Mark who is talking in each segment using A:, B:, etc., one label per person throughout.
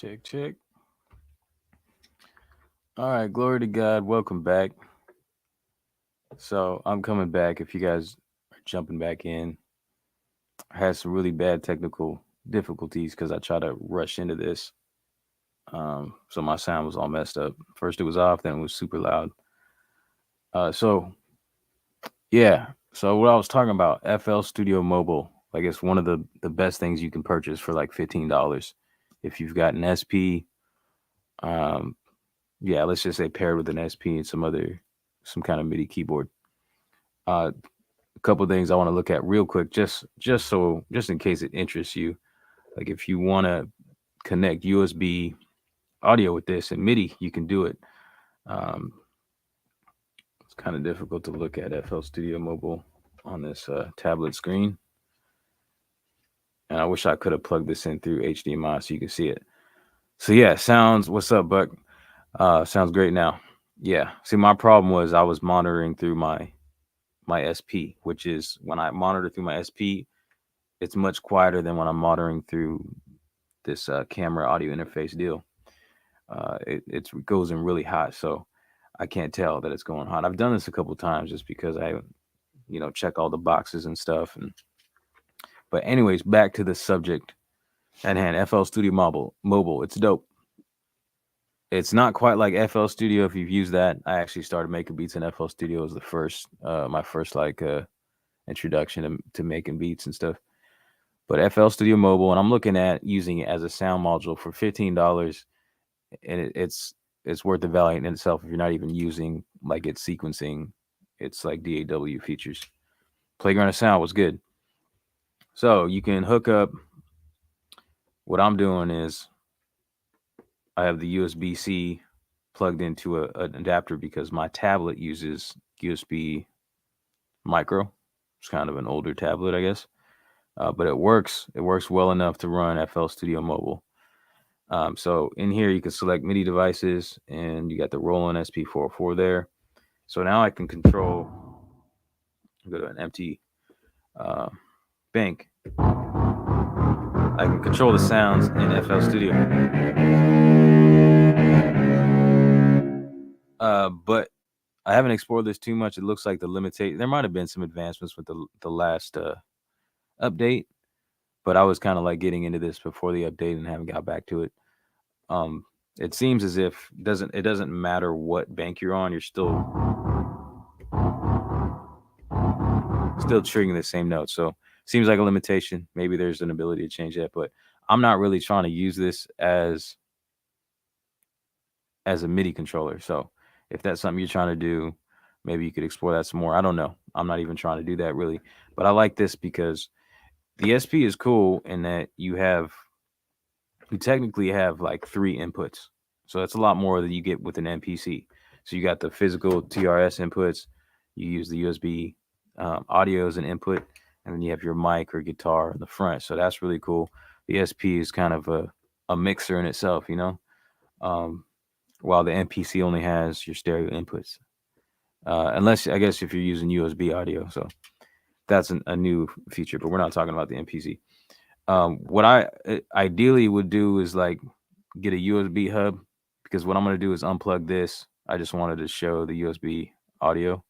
A: Check, check. All right, glory to God. Welcome back. So I'm coming back. If you guys are jumping back in, I had some really bad technical difficulties because I tried to rush into this. So my sound was all messed up. First it was off, then it was super loud. So yeah. So what I was talking about, FL Studio Mobile, like it's one of the best things you can purchase for like $15 if you've got an SP. Um, yeah, let's just say paired with an SP and some kind of MIDI keyboard. A couple of things I want to look at real quick, just in case it interests you. Like if you want to connect USB audio with this and MIDI, you can do it. Um, it's kind of difficult to look at FL Studio Mobile on this tablet screen, and I wish I could have plugged this in through HDMI so you can see it. So yeah, sounds. What's up, Buck? Sounds great now. Yeah. See, my problem was I was monitoring through my SP, which is when I monitor through my SP, it's much quieter than when I'm monitoring through this camera audio interface deal. It goes in really hot, so I can't tell that it's going hot. I've done this a couple times just because I, check all the boxes and stuff. But anyways, back to the subject at hand. FL Studio Mobile, it's dope. It's not quite like FL Studio. If you've used that, I actually started making beats in FL Studio as the first, my first introduction to making beats and stuff. But FL Studio Mobile, and I'm looking at using it as a sound module for $15, and it's worth the value in itself if you're not even using like its sequencing, it's like DAW features. Playground of Sound was good. So you can hook up. What I'm doing is I have the USB-C plugged into an adapter because my tablet uses USB micro. It's kind of an older tablet, I guess. But it works. It works well enough to run FL Studio Mobile. So in here, you can select MIDI devices, and you got the Roland SP-404 there. So now I can control. Go to an empty bank. I can control the sounds in FL Studio. But I haven't explored this too much. It looks like the limitation. There might have been some advancements with the last update, but I was kind of like getting into this before the update and haven't got back to it. It seems as if it doesn't matter what bank you're on, you're still triggering the same note. So seems like a limitation. Maybe there's an ability to change that, but I'm not really trying to use this as a MIDI controller. So if that's something you're trying to do, maybe you could explore that some more. I don't know. I'm not even trying to do that really, but I like this because the SP is cool in that you technically have like 3 inputs. So that's a lot more than you get with an MPC. So you got the physical TRS inputs, you use the USB audio as an input, and then you have your mic or guitar in the front. So that's really cool. The SP is kind of a mixer in itself, while the MPC only has your stereo inputs. Unless, I guess, if you're using USB audio. So that's a new feature, but we're not talking about the MPC. What I ideally would do is like get a USB hub, because what I'm going to do is unplug this. I just wanted to show the USB audio.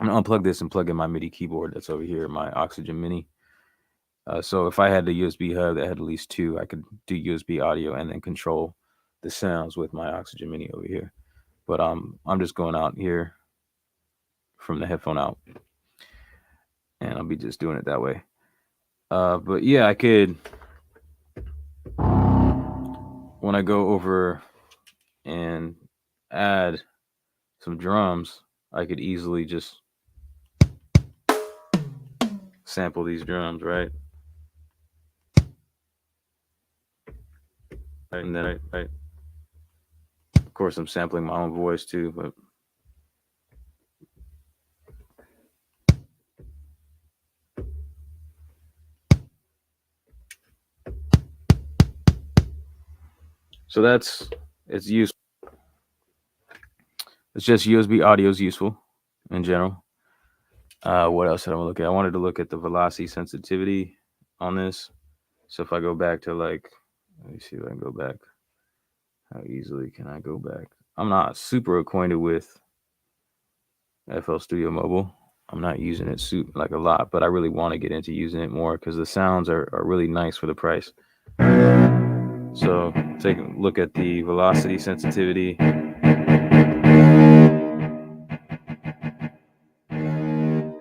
A: I'm going to unplug this and plug in my MIDI keyboard that's over here, my Oxygen Mini. So if I had the USB hub that had at least 2, I could do USB audio and then control the sounds with my Oxygen Mini over here. But I'm just going out here from the headphone out, and I'll be just doing it that way. But yeah, I could, when I go over and add some drums, I could easily just sample these drums, right? And then of course, I'm sampling my own voice too, but so it's useful. It's just USB audio is useful in general. What else did I want to look at? I wanted to look at the velocity sensitivity on this. So if I go back to like, let me see if I can go back. How easily can I go back? I'm not super acquainted with FL Studio Mobile. I'm not using it like a lot, but I really want to get into using it more because the sounds are really nice for the price. So take a look at the velocity sensitivity.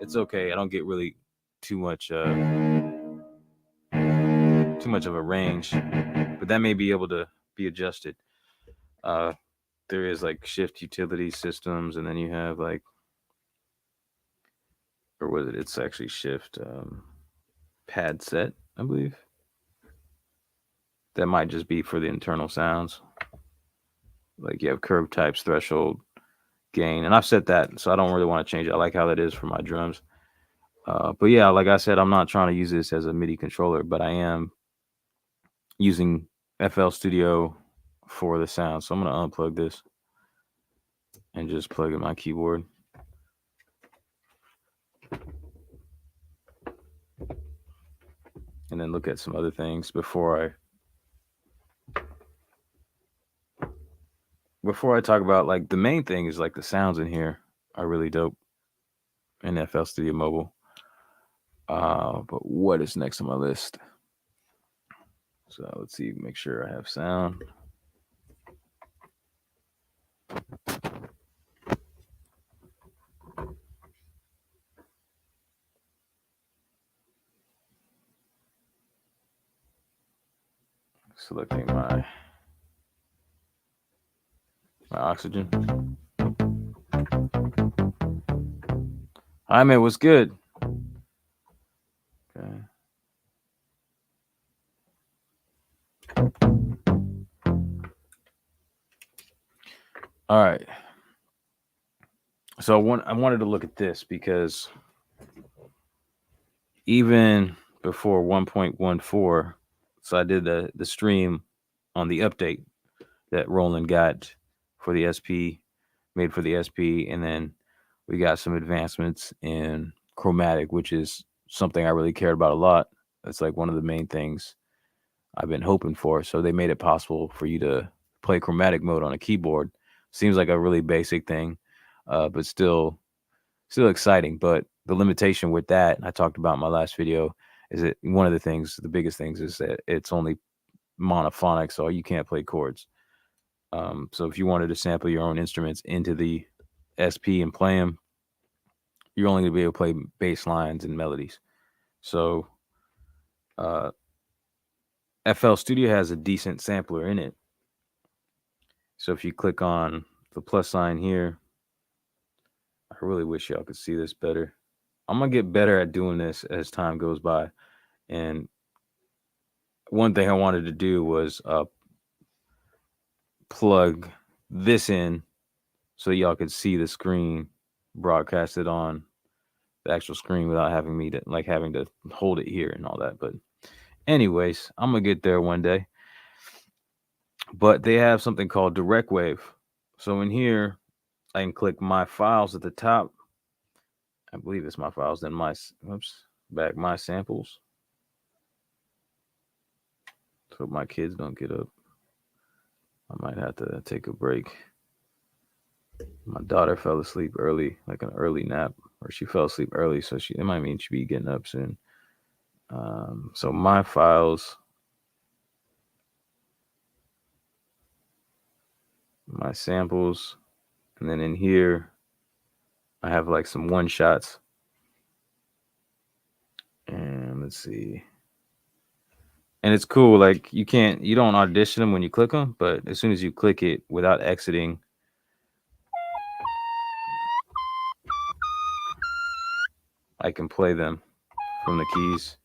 A: It's okay. I don't get really too much of a range, but that may be able to be adjusted. There is like shift utility systems, and then you have like, or was it? It's actually shift pad set, I believe. That might just be for the internal sounds. Like you have curve types, threshold, gain, and I've set that, so I don't really want to change it. I like how that is for my drums. But yeah, like I said, I'm not trying to use this as a MIDI controller, but I am using FL Studio for the sound. So I'm going to unplug this and just plug in my keyboard. And then look at some other things before I talk about, like, the main thing is like the sounds in here are really dope in FL Studio Mobile. But what is next on my list? So let's see, make sure I have sound. Selecting my oxygen. Hi man, what's good? Okay. All right. So I wanted to look at this because even before 1.14, so I did the stream on the update that Roland got for the SP, made for the SP, and then we got some advancements in Chromatic, which is something I really cared about a lot. It's like one of the main things I've been hoping for. So they made it possible for you to play Chromatic mode on a keyboard. Seems like a really basic thing, but still exciting. But the limitation with that, I talked about in my last video, is that one of the biggest things is that it's only monophonic, so you can't play chords. So if you wanted to sample your own instruments into the SP and play them, you're only going to be able to play bass lines and melodies. So FL Studio has a decent sampler in it. So if you click on the plus sign here, I really wish y'all could see this better. I'm going to get better at doing this as time goes by. And one thing I wanted to do was plug this in so y'all could see the screen broadcasted on the actual screen without having me to having to hold it here and all that. But anyways, I'm gonna get there one day. But they have something called direct wave. So in here, I can click my files at the top. I believe it's my files. Then my samples. So my kids don't get up. I might have to take a break. My daughter fell asleep early, like an early nap, or she fell asleep early, so it might mean she'll be getting up soon. So my files, my samples, and then in here, I have like some one shots. And let's see. And it's cool. Like you don't audition them when you click them, but as soon as you click it without exiting, I can play them from the keys.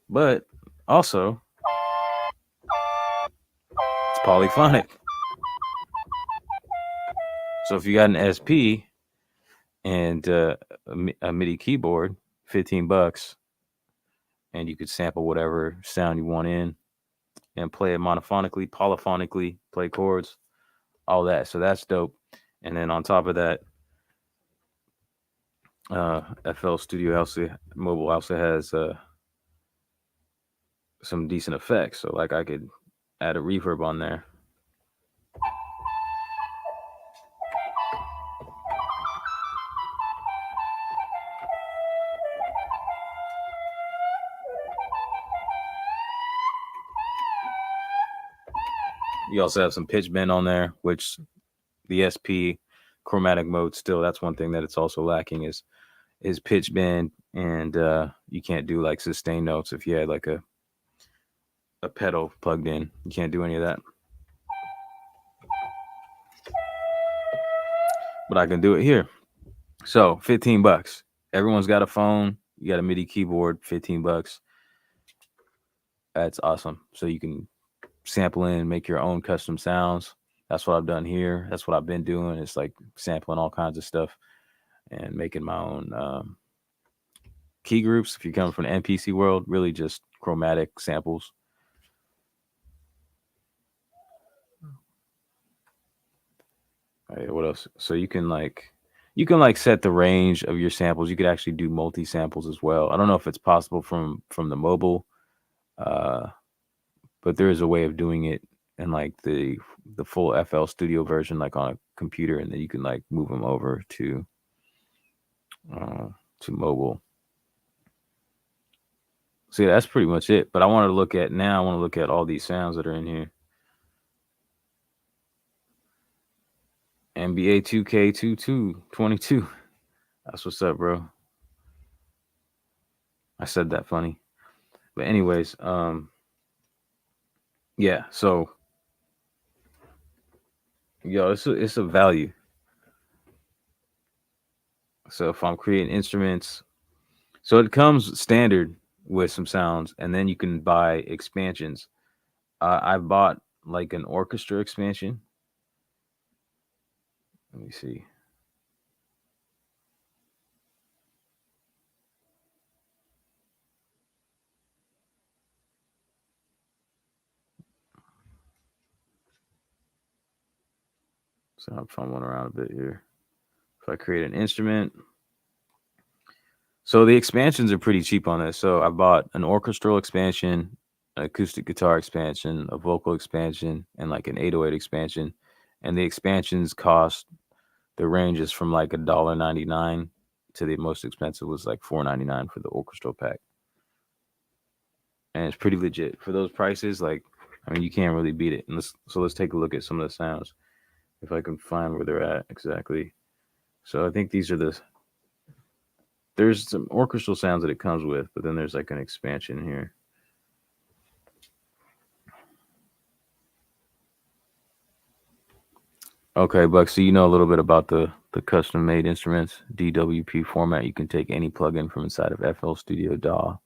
A: But also, it's polyphonic. So if you got an SP and a MIDI keyboard, $15, and you could sample whatever sound you want in and play it monophonically, polyphonically, play chords, all that. So that's dope. And then on top of that, FL Studio Mobile also has some decent effects. So like I could add a reverb on there. You also have some pitch bend on there, which the SP chromatic mode still, that's one thing that it's also lacking is pitch bend, and you can't do like sustain notes if you had like a pedal plugged in. You can't do any of that. But I can do it here. So $15. Everyone's got a phone. You got a MIDI keyboard, $15. That's awesome. So you can sample in, make your own custom sounds. That's what I've done here. That's what I've been doing. It's like sampling all kinds of stuff and making my own key groups. If you're coming from the MPC world, really just chromatic samples. What else? So you can like set the range of your samples. You could actually do multi samples as well. I don't know if it's possible from the mobile, but there is a way of doing it in like the full FL Studio version, like on a computer, and then you can like move them over to mobile. So yeah, that's pretty much it. But I want to look at all these sounds that are in here. NBA 2K22. That's what's up, bro. I said that funny. But anyways, yeah, so yo, it's a value. So if I'm creating instruments, so it comes standard with some sounds, and then you can buy expansions. I bought like an orchestra expansion. Let me see. So I'm fumbling around a bit here. If I create an instrument, so the expansions are pretty cheap on this. So I bought an orchestral expansion, an acoustic guitar expansion, a vocal expansion, and like an 808 expansion. And the expansions cost, the range is from like $1.99 to the most expensive was like $4.99 for the orchestral pack. And it's pretty legit for those prices. Like, I mean, you can't really beat it. And let's take a look at some of the sounds, if I can find where they're at exactly. So I think these are there's some orchestral sounds that it comes with, but then there's like an expansion here. Okay, Buck, so you know a little bit about the custom made instruments, DWP format. You can take any plugin from inside of FL Studio DAW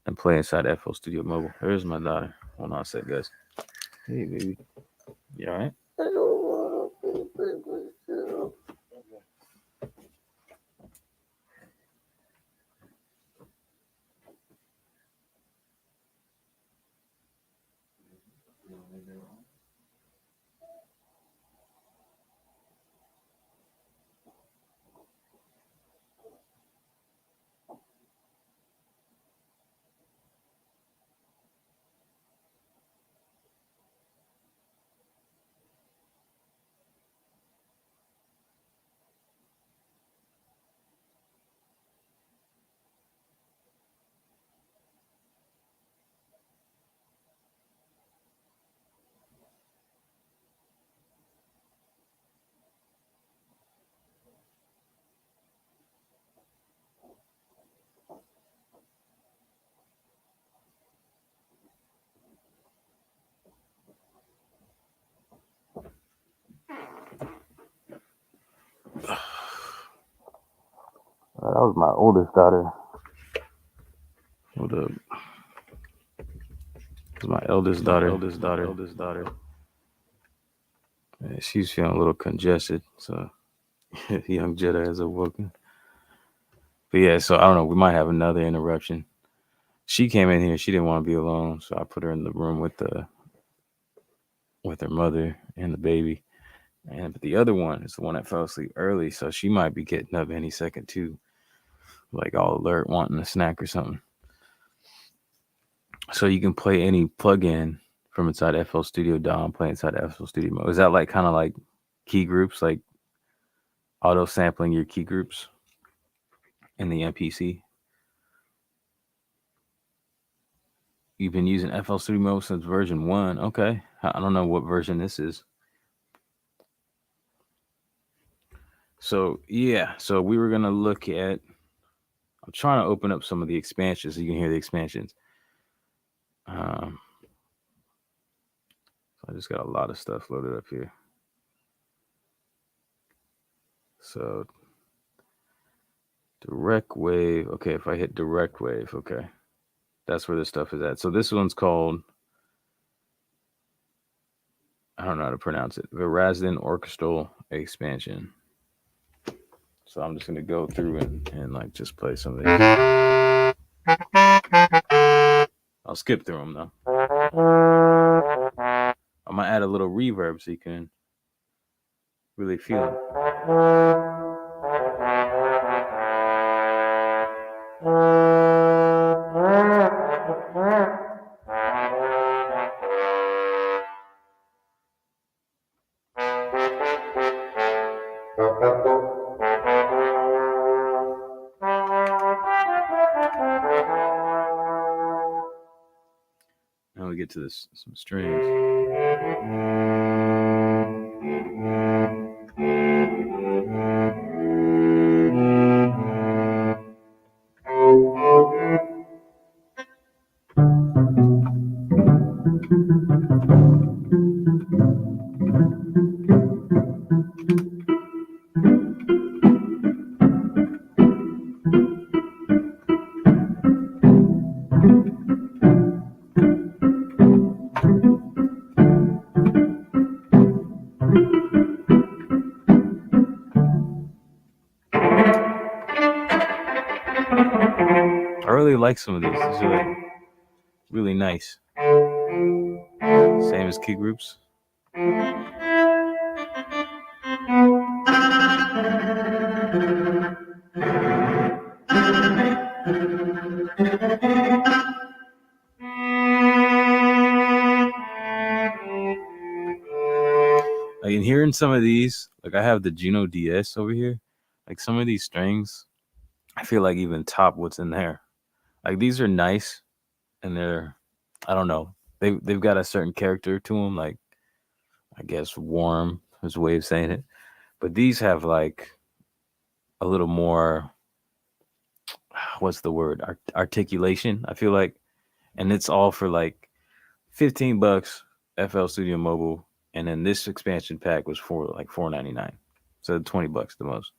A: and play inside FL Studio Mobile. There's my daughter. Hold on a sec, guys. Hey, baby. You all right? That was my oldest daughter. Hold up. That was my eldest daughter. Yeah, she's feeling a little congested, so young Jedi has awoken. But yeah, so I don't know. We might have another interruption. She came in here. She didn't want to be alone, so I put her in the room with her mother and the baby. And but the other one is the one that fell asleep early, so she might be getting up any second too, like all alert, wanting a snack or something. So you can play any plugin from inside FL Studio DOM, play inside FL Studio mode. Is that like kind of like key groups, like auto sampling your key groups in the MPC? You've been using FL Studio mode since version 1. Okay. I don't know what version this is. So yeah, so we were gonna look at. I'm trying to open up some of the expansions so you can hear the expansions. So I just got a lot of stuff loaded up here. So direct wave. Okay, if I hit direct wave, okay, that's where this stuff is at. So this one's called, I don't know how to pronounce it, Verazon Orchestral Expansion. So I'm just gonna go through and like just play some of these. I'll skip through them though. I'm gonna add a little reverb so you can really feel it. Now we get to this, some strings. I really like some of these. These are like really nice. Same as key groups. Like in hearing some of these, like I have the Juno DS over here. Like some of these strings, I feel like even top what's in there. Like these are nice, and they're, I don't know, they've got a certain character to them. Like I guess warm is a way of saying it. But these have like a little more, what's the word? Articulation, I feel like. And it's all for like $15 FL Studio Mobile. And then this expansion pack was for like $4.99. So $20 the most.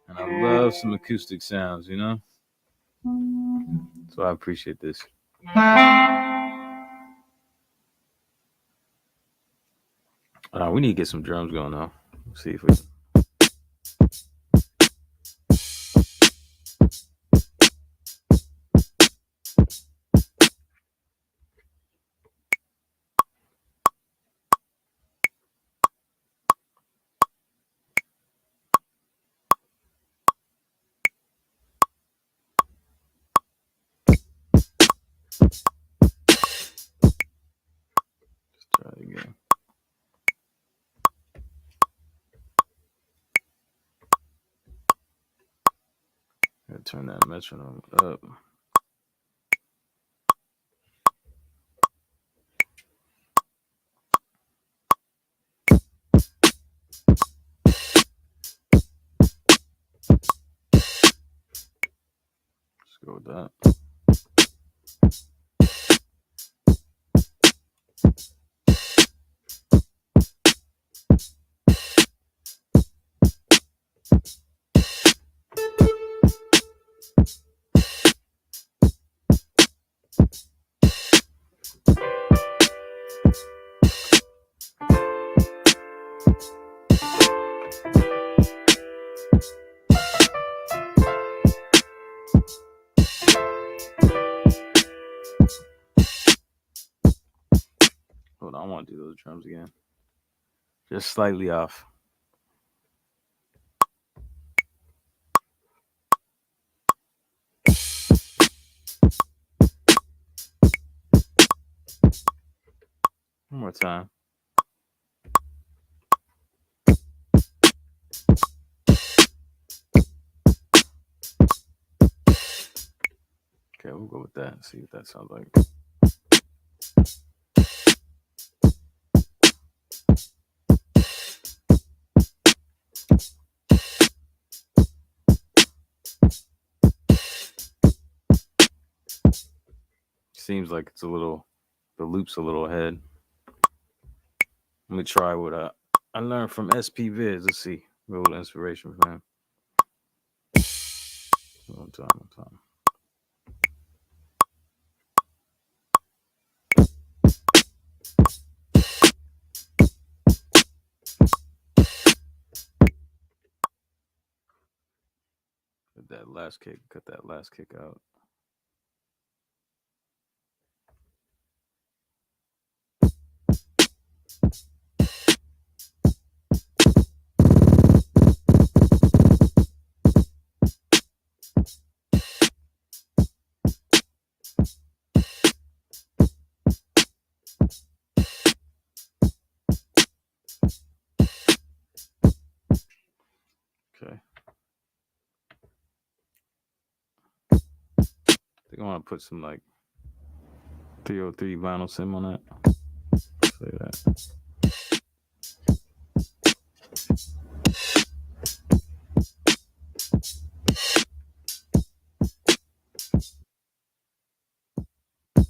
A: And I love some acoustic sounds, you know? So I appreciate this. We need to get some drums going though. Let's see if we can. Let's try it again. Gotta turn that metronome up. Let's go with that. I want to do those drums again. Just slightly off. One more time. Okay, we'll go with that and see what that sounds like. Seems like it's a little, the loop's a little ahead. Let me try what I learned from SP Viz. Let's see. A little inspiration from him. One time. Cut that last kick out. Okay. I think I want to put some like 303 vinyl sim on that. Say that.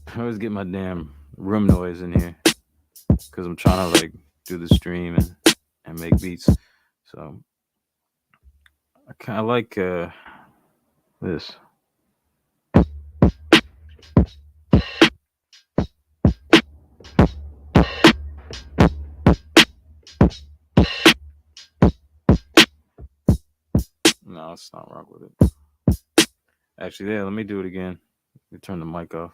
A: I always get my damn room noise in here because I'm trying to like do the stream and make beats. So I kind of like this. No, let's not rock with it. Actually, yeah, let me do it again. Let me turn the mic off.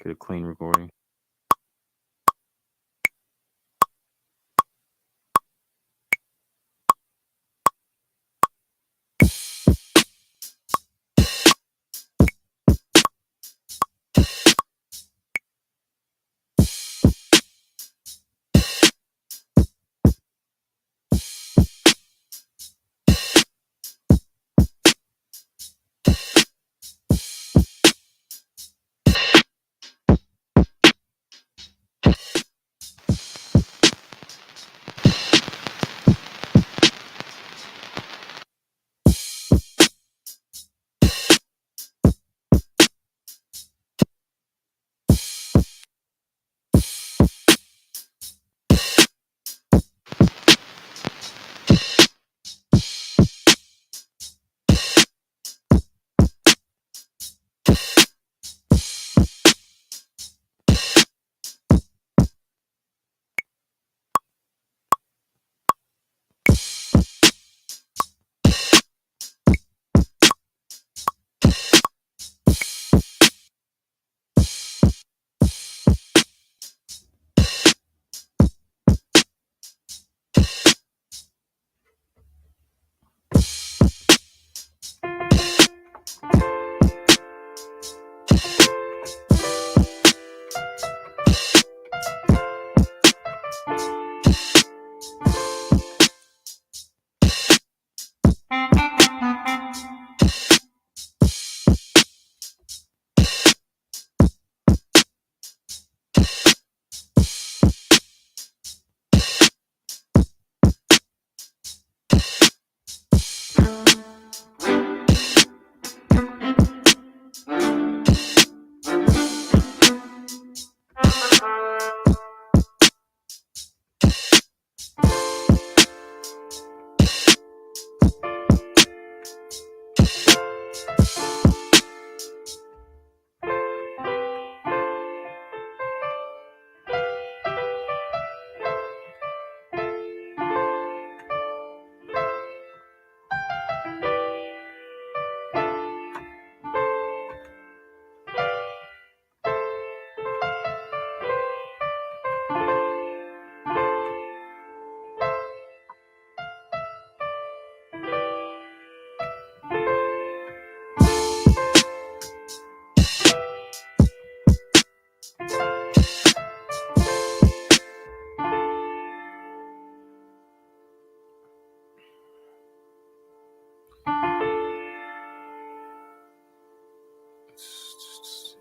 A: Get a clean recording.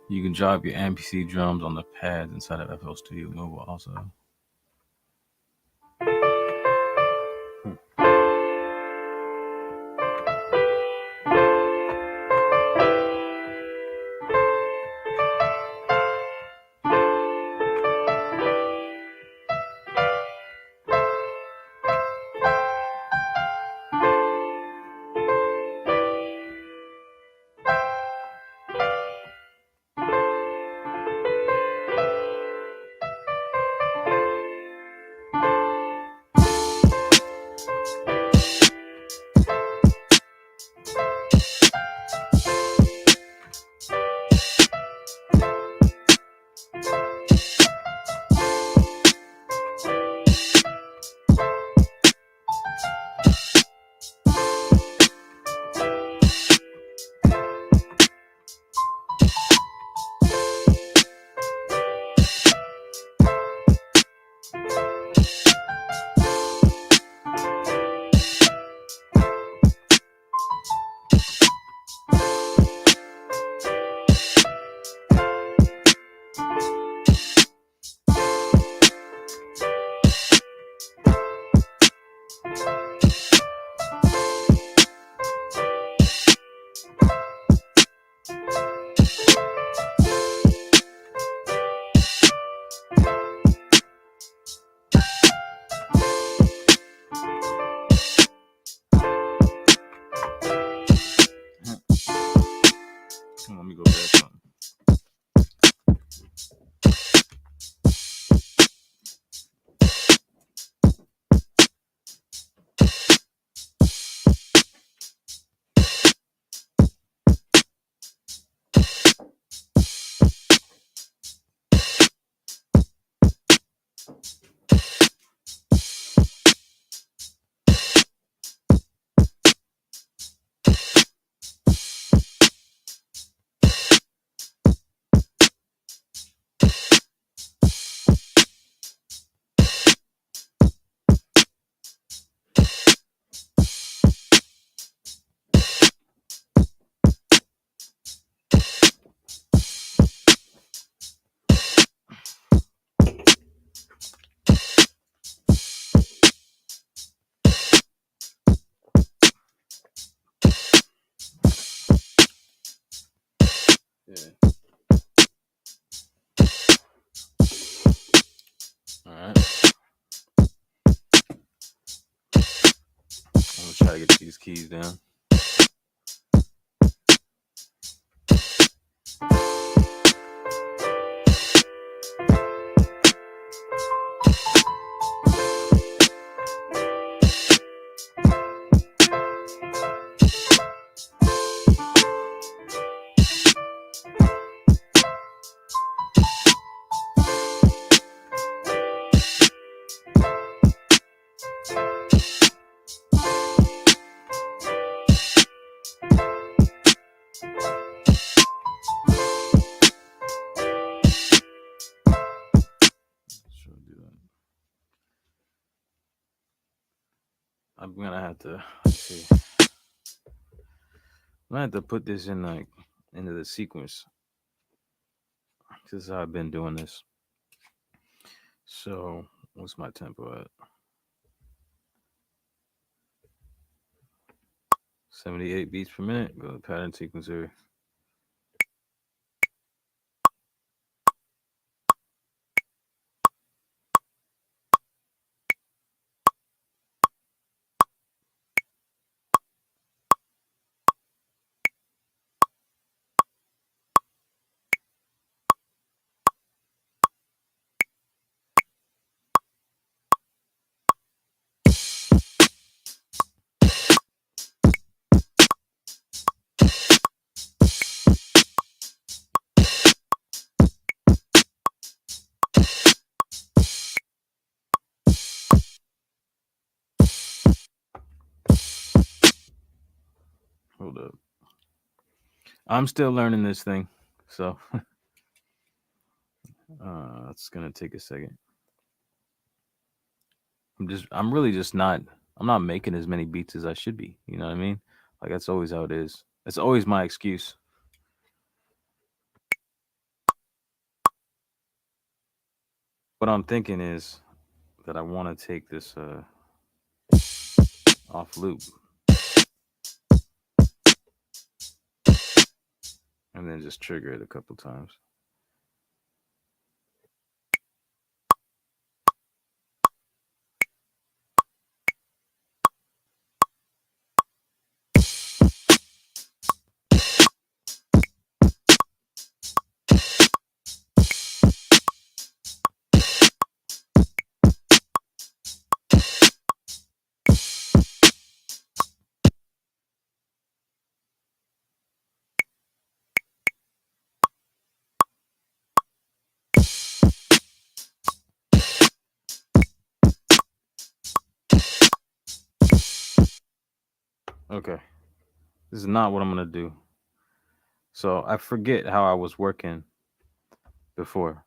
A: You can drop your MPC drums on the pads inside of FL Studio Mobile also. Let me go back something. Yeah. All right. I'm gonna try to get these keys down. I'm gonna have to see. I'm gonna have to put this in like into the sequence. This is how I've been doing this. So what's my tempo at? 78 beats per minute. Go to pattern sequencer. Hold up. I'm still learning this thing, so it's gonna take a second. I'm really just not. I'm not making as many beats as I should be. You know what I mean? Like that's always how it is. It's always my excuse. what I'm thinking is that I want to take this off loop and then just trigger it a couple times. Okay, this is not what I'm gonna do. So I forget how I was working before.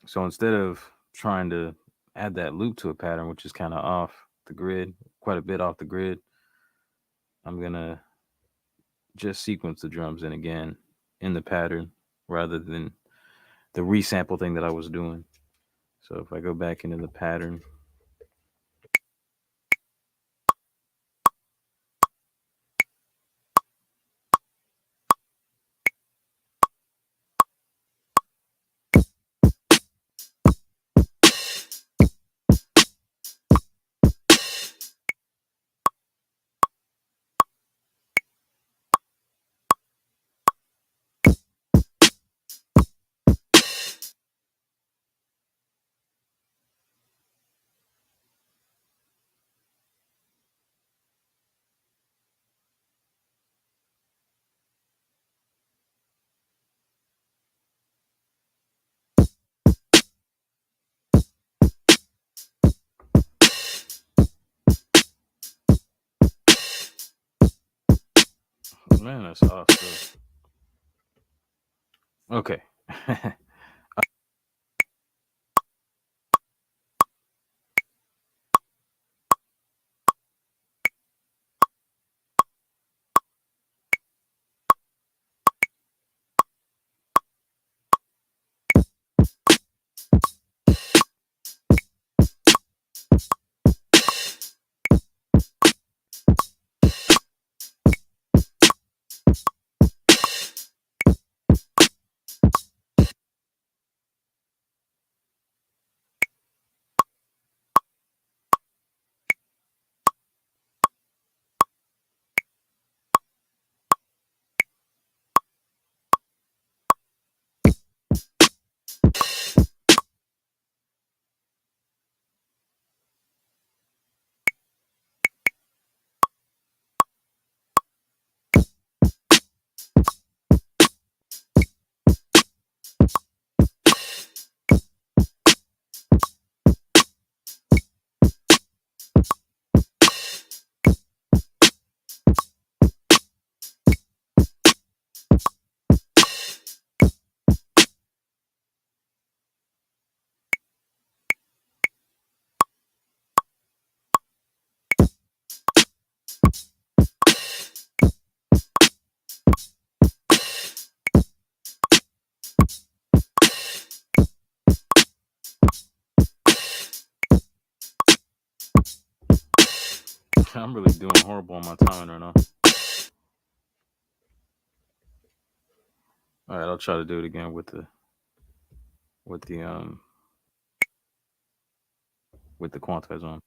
A: So instead of trying to add that loop to a pattern, which is kind of off the grid, quite a bit off the grid, I'm gonna just sequence the drums in again in the pattern rather than the resample thing that I was doing. So if I go back into the pattern, man, that's off. So. Okay. I'm really doing horrible on my timing right now. All right, I'll try to do it again with the with the quantize on.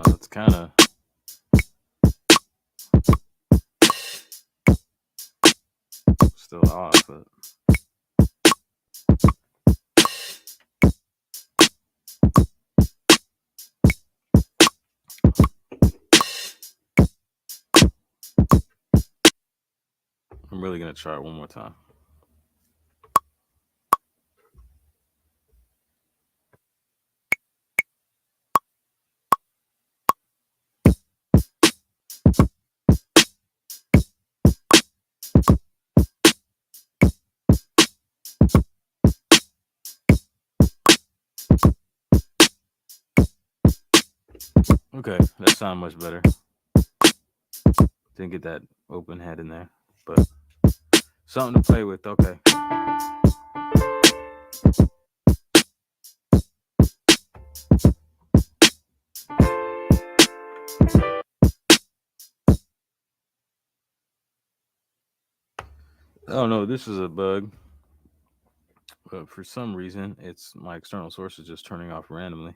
A: It's kind of still off, but I'm really gonna try it one more time. Okay, that sounds much better. Didn't get that open head in there, but something to play with. Okay. Oh no, this is a bug. But for some reason, it's my external source is just turning off randomly.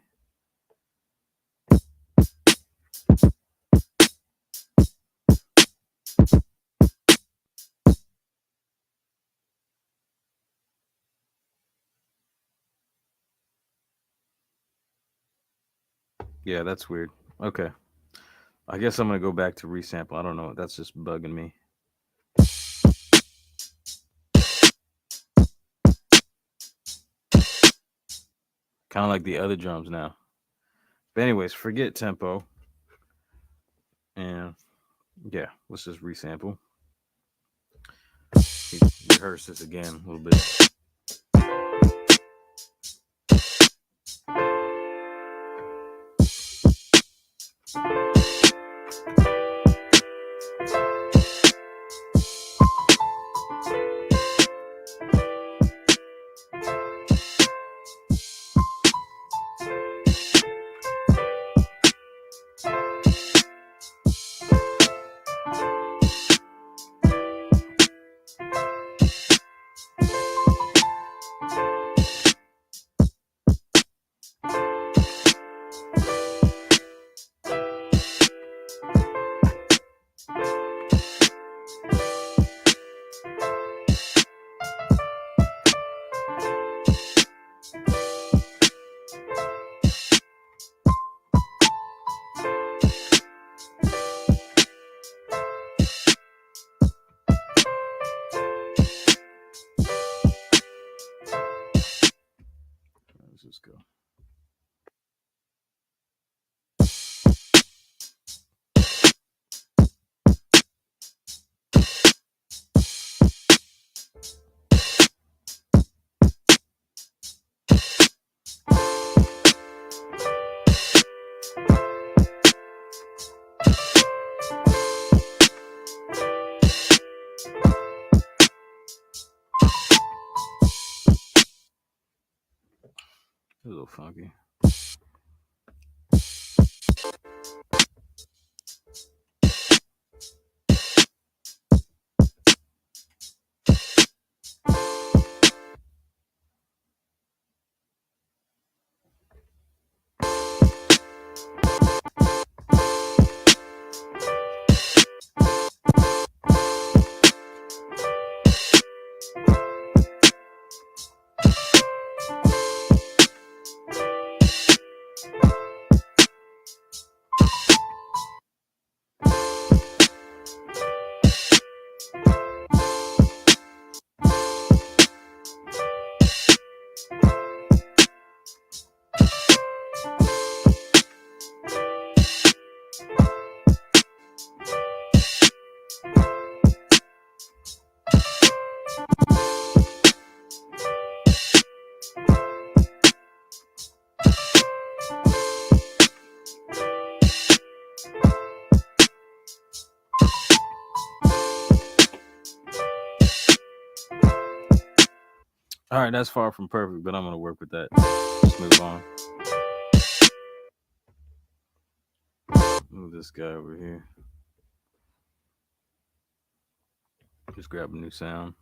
A: Yeah, that's weird. Okay. I guess I'm going to go back to resample. I don't know. That's just bugging me. Kind of like the other drums now. But anyways, forget tempo. And yeah, let's just resample. Rehearse this again a little bit. Let's just go. A little funky. All right, that's far from perfect, but I'm going to work with that. Let's move on. Move this guy over here. Just grab a new sound.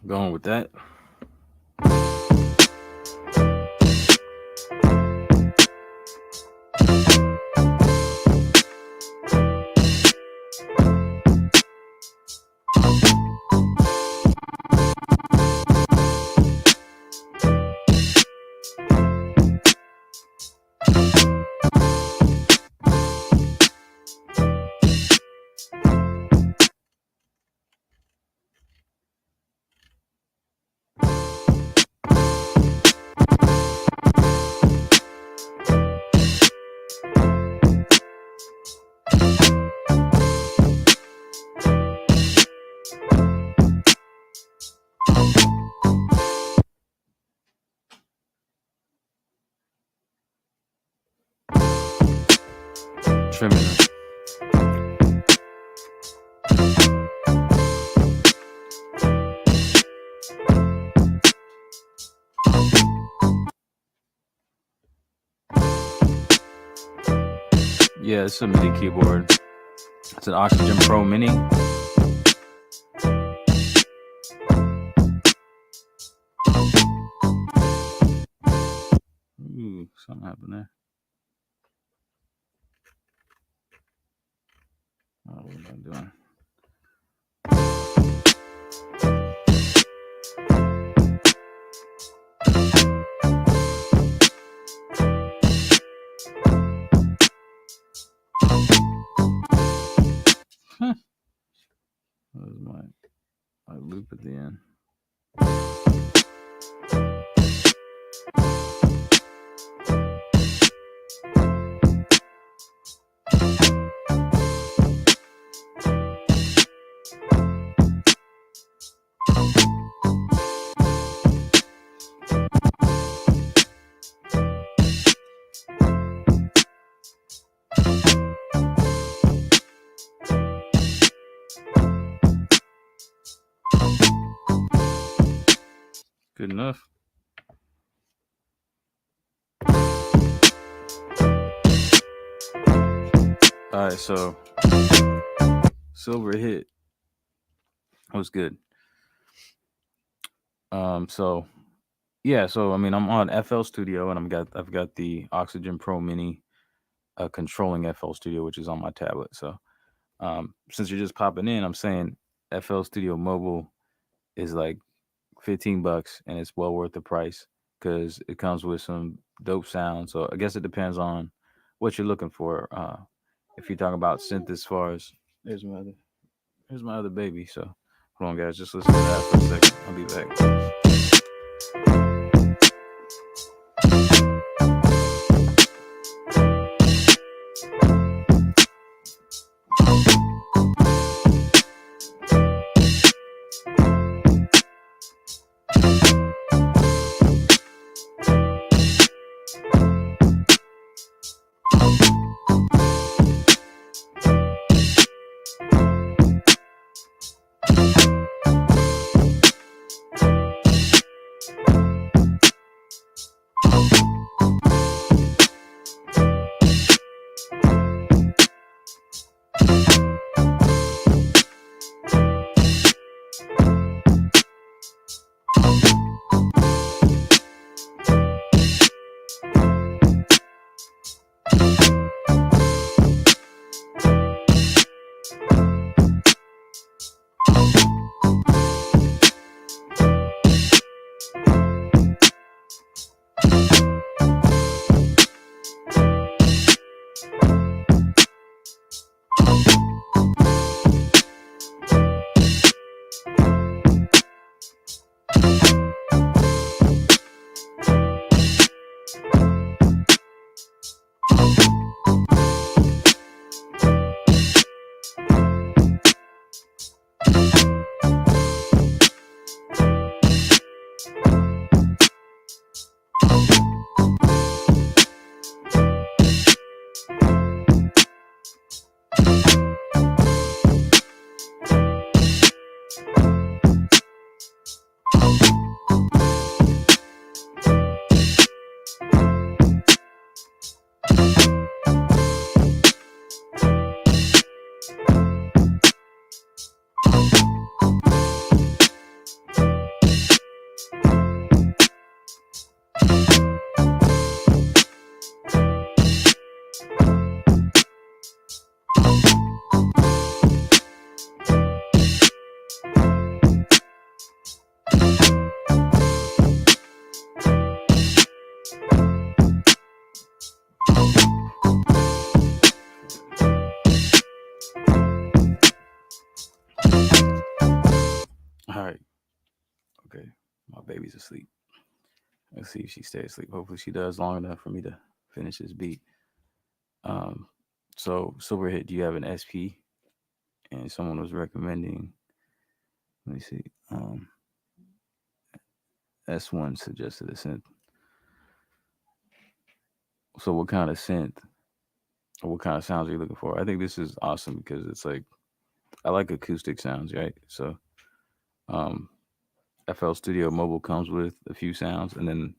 A: Going with that. Trimming them. Yeah, it's a MIDI keyboard. It's an Oxygen Pro Mini. Ooh, something happened there. Oh, what am I doing? That was my loop at the end. Good enough. All right, so silver hit. It was good. So yeah, so I mean, I'm on FL Studio, and I've got the Oxygen Pro Mini controlling FL Studio, which is on my tablet. So since you're just popping in, I'm saying FL Studio Mobile is like $15, and it's well worth the price because it comes with some dope sound. So I guess it depends on what you're looking for. If you're talking about synth, as far as here's my other baby. So hold on, guys, just listen to that for a second. I'll be back. All right. Okay. My baby's asleep. Let's see if she stays asleep. Hopefully she does long enough for me to finish this beat. So Silverhit, do you have an SP? And someone was recommending, let me see, S1 suggested a synth. So what kind of synth or what kind of sounds are you looking for? I think this is awesome because it's like, I like acoustic sounds, right? So FL Studio Mobile comes with a few sounds, and then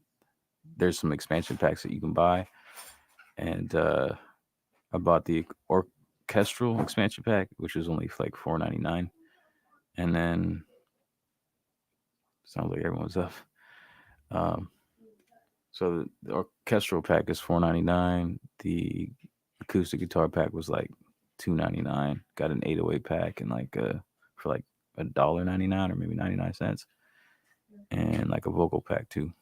A: there's some expansion packs that you can buy. And I bought the orchestral expansion pack, which was only like $4.99. And then sounds like everyone's up. So the orchestral pack is $4.99. The acoustic guitar pack was like $2.99. Got an 808 pack and like for like $1.99 or maybe 99 cents, and like a vocal pack too.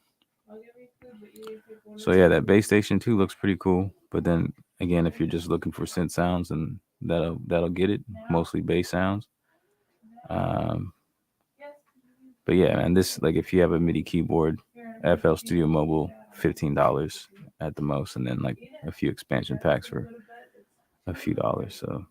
A: So yeah, that bass station 2 looks pretty cool. But then again, if you're just looking for synth sounds, and that'll get it, mostly bass sounds. But yeah, man, this, like, if you have a MIDI keyboard, FL Studio Mobile, $15 at the most, and then like a few expansion packs for a few dollars. So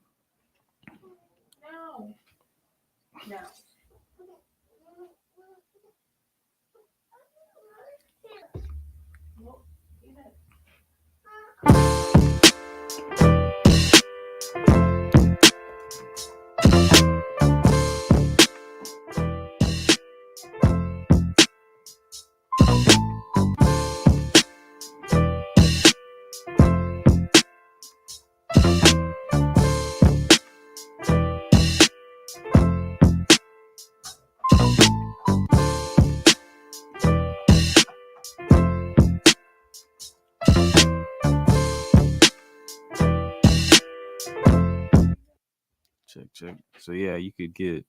A: check. So yeah, you could get.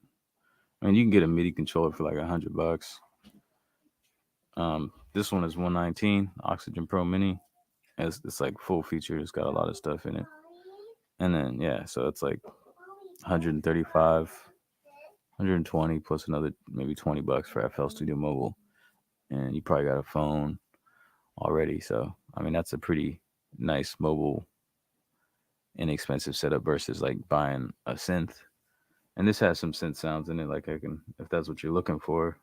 A: I mean, you can get a MIDI controller for like $100. This one is 119 Oxygen Pro Mini. It's like full feature. It's got a lot of stuff in it. And then yeah, so it's like 135, 120 plus another maybe $20 for FL Studio Mobile. And you probably got a phone already. So I mean, that's a pretty nice mobile, inexpensive setup versus like buying a synth. And this has some synth sounds in it, like I can, if that's what you're looking for.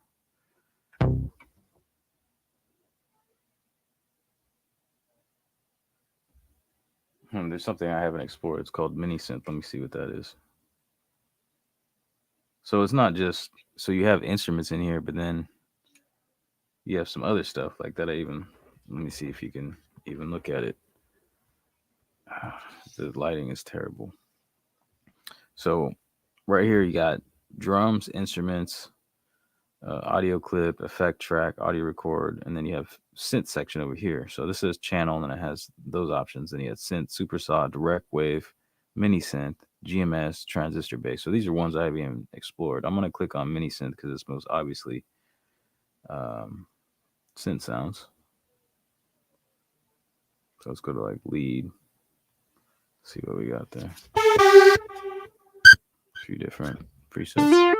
A: There's something I haven't explored. It's called mini synth. Let me see what that is. So it's not just, so you have instruments in here, but then you have some other stuff like that. Let me see if you can even look at it. The lighting is terrible. So right here, you got drums, instruments, audio clip, effect track, audio record, and then you have synth section over here. So this is channel, and it has those options. And you have synth, super saw, direct wave, mini synth, GMS, transistor bass. So these are ones I haven't even explored. I'm going to click on mini synth because it's most obviously synth sounds. So let's go to like lead. See what we got there. A few different presets.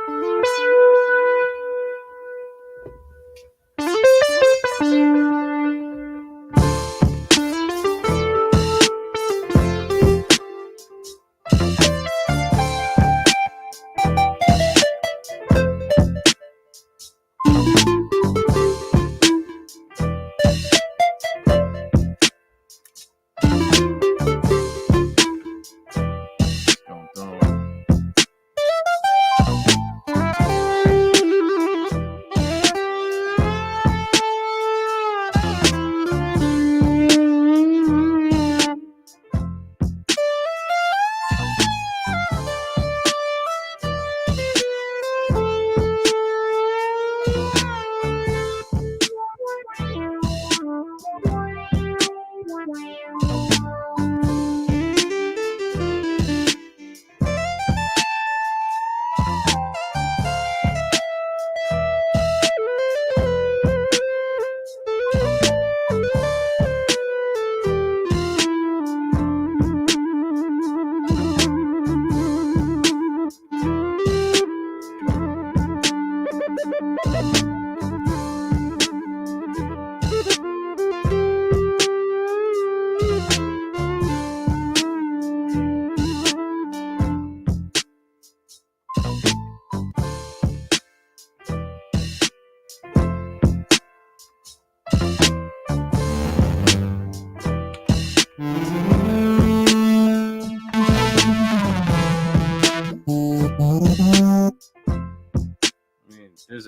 A: There's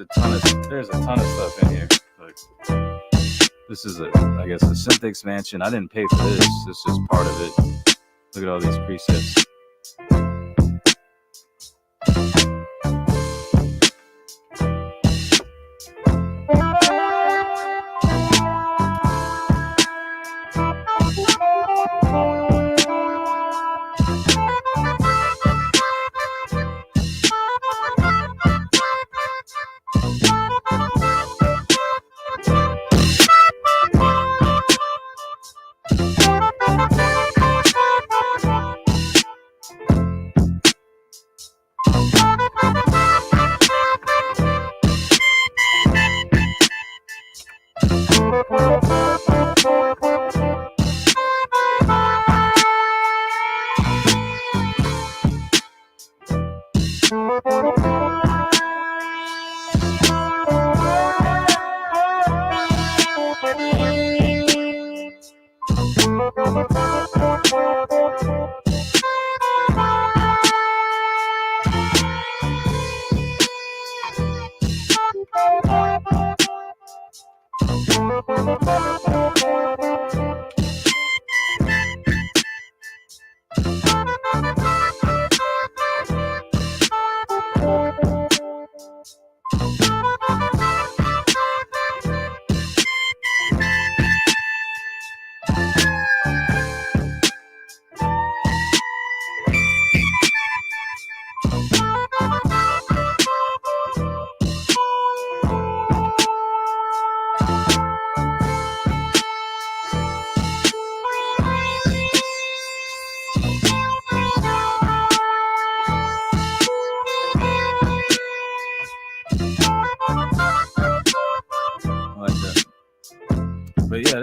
A: a ton of stuff in here. Like, this is I guess a synth expansion. I didn't pay for this. This is just part of it. Look at all these presets.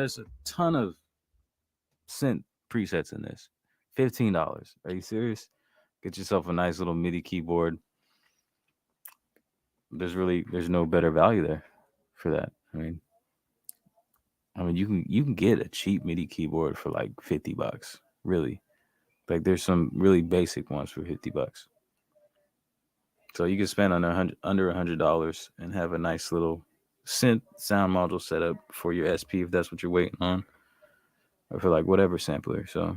A: there's a ton of synth presets in this. $15. Are you serious? Get yourself a nice little MIDI keyboard. There's no better value there for that. I mean you can get a cheap MIDI keyboard for like $50. Really. Like there's some really basic ones for $50. So you can spend under $100 and have a nice little synth sound module set up for your SP if that's what you're waiting on, or for like whatever sampler. So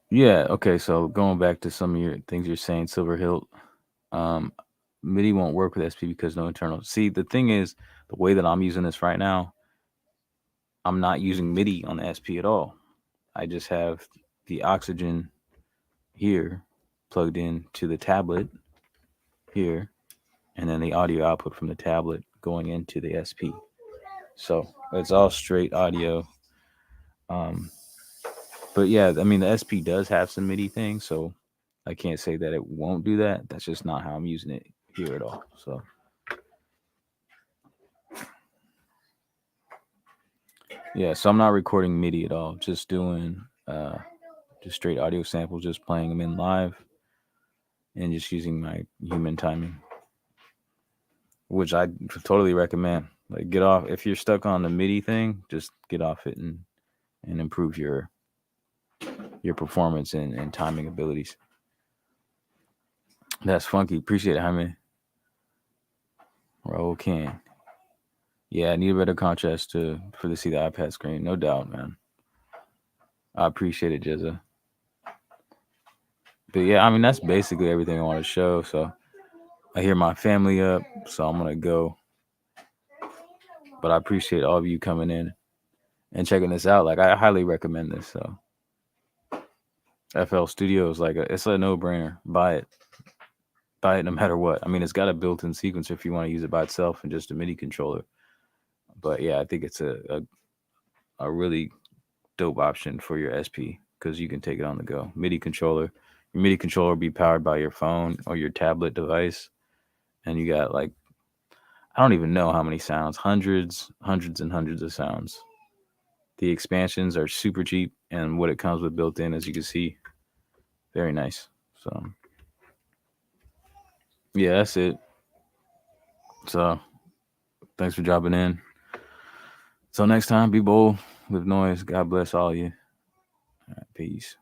A: yeah, okay. So going back to some of your things you're saying, Silver Hilt, MIDI won't work with SP because no internal. See, the thing is, the way that I'm using this right now, I'm not using MIDI on the SP at all. I just have the oxygen here plugged in to the tablet here, and then the audio output from the tablet going into the SP. So it's all straight audio. But yeah, I mean, the SP does have some MIDI things, so I can't say that it won't do that. That's just not how I'm using it here at all. So yeah, so I'm not recording MIDI at all. Just doing just straight audio samples, just playing them in live, and just using my human timing, which I totally recommend. Like, get off if you're stuck on the MIDI thing. Just get off it and improve your performance and timing abilities. That's funky. Appreciate it, Jaime. Roll King. Yeah, I need a better contrast for to see the iPad screen. No doubt, man. I appreciate it, Jezza. But yeah, I mean, that's basically everything I want to show. So I hear my family up, so I'm going to go. But I appreciate all of you coming in and checking this out. Like, I highly recommend this. So FL Studio is like it's a no-brainer. Buy it no matter what. I mean, it's got a built-in sequencer if you want to use it by itself and just a MIDI controller. But yeah, I think it's a really dope option for your SP because you can take it on the go. MIDI controller. Your MIDI controller will be powered by your phone or your tablet device, and you got like, I don't even know how many sounds, hundreds and hundreds of sounds. The expansions are super cheap, and what it comes with built in, as you can see, very nice. So yeah, that's it. So thanks for dropping in. Till next time, be bold, live noise. God bless all of you. All right, peace.